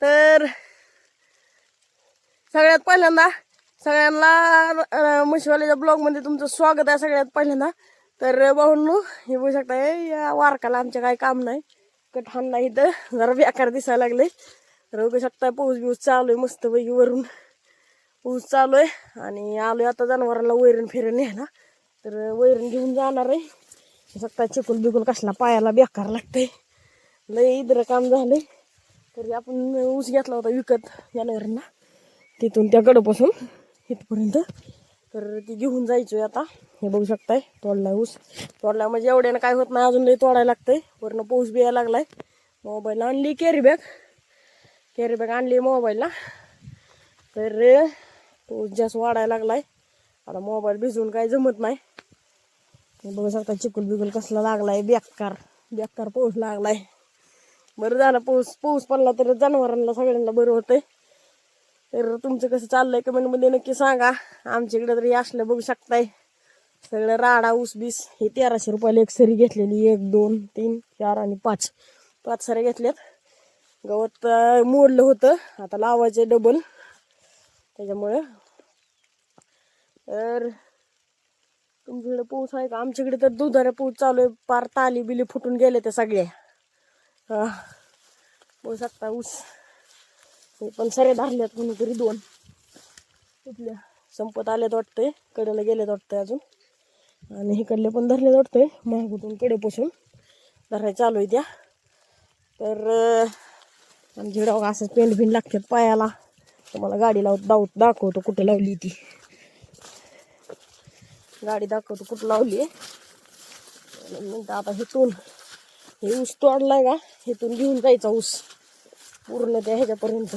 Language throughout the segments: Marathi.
तर सगळ्यात पहिल्यांदा सगळ्यांना म्हशीवाल्याच्या ब्लॉगमध्ये तुमचं स्वागत आहे सगळ्यात पहिल्यांदा. तर भाऊंनो हे बघू शकता या वारकाला आमच्या काही काम नाही, कटहान नाही, तर जरा बेकार दिसायला लागले. तर बघू शकता पाऊस बिऊस चालू आहे मस्तपैकी, वरून पाऊस चालू आहे. आणि आलोय आता जनावरांना वैरण फिरण न्यायला, तर वैरण घेऊन जाणार आहे. शकता चिकूल बिकुल कसला पायाला बेकार लागतंय, लय इतर काम झालंय. तरी आपण ऊस घेतला होता विकत जनावरांना, तिथून त्या गडपासून इथपर्यंत, तर ती घेऊन जायचोय आता. हे बघू शकताय तोडलाय ऊस, तोडलाय म्हणजे एवढ्यानं काय होत नाही, अजून लई तोडायला लागतंय. वरनं पाऊस बी यायला लागलाय. मोबाईल आणली कॅरी बॅग आणली मोबाईलला, तर पाऊस जास्त वाढायला लागलाय. आता मोबाईल भिजवून काय जमत नाही. बघू शकता चिकुल बिकुल कसला लागलाय, बेकार पाऊस लागलाय. बरं झालं पाऊस पडला तर जनावरांना सगळ्यांना बरं होतंय. तर तुमचं कसं चाललंय कमेंटमध्ये नक्की सांगा. आमच्याकडे तरी असलं बघू शकताय सगळं राडा ऊस बीस. हे 1300 रुपयाला एक सरी घेतलेली, 1 2 3 4 आणि 5 सऱ्या घेतल्यात. गवत मोडलं होतं, आता लावायचं डबल त्याच्यामुळं. तर तुमच्याकडे पाऊस आहे का? आमच्याकडे तर दुधाऱ्या पाऊस चालू आहे, पार ताली बिली फुटून गेले त्या सगळ्या. बघू शकता ऊस हे पण सरे धरल्यात, कोणीतरी 2 कुठल्या संपत आल्यात वाटतंय, कडेला गेलेत वाटतंय अजून. आणि इकडले पण धरलेत वाटतंय, महागूतून कडेपासून धरायला चालू आहे त्या. तर आमच्याकडे असंच पेंड भिंड लागतात पायाला. तुम्हाला गाडी दाखवतो कुठे लावली ती गाडी, दाखवतो कुठं लावली आहे. नंतर आता हिथून हे ऊस तोडलाय का, हिथून घेऊन जायचा ऊस पूर्ण त्या ह्याच्यापर्यंत,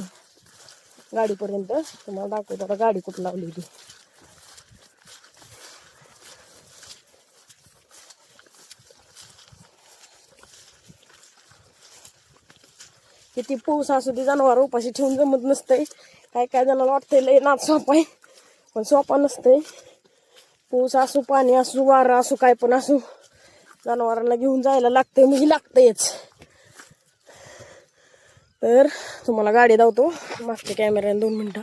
गाडीपर्यंत. तुम्हाला दाखवतो आता गाडी कुठं लावली ती. किती पाऊस असू दे जनावर उपाशी ठेवून जमत नसतंय. काय जणांना वाटतंय लय नाच सोपा आहे, पण सोपा नसतंय. पाऊस असू, पाणी असू, वारं असू, काय पण असू, जनावरांना घेऊन जायला लागतंय म्हणजे लागतंयच. तर तुम्हाला गाडी धावतो मागच्या कॅमेऱ्याने 2 मिनटं.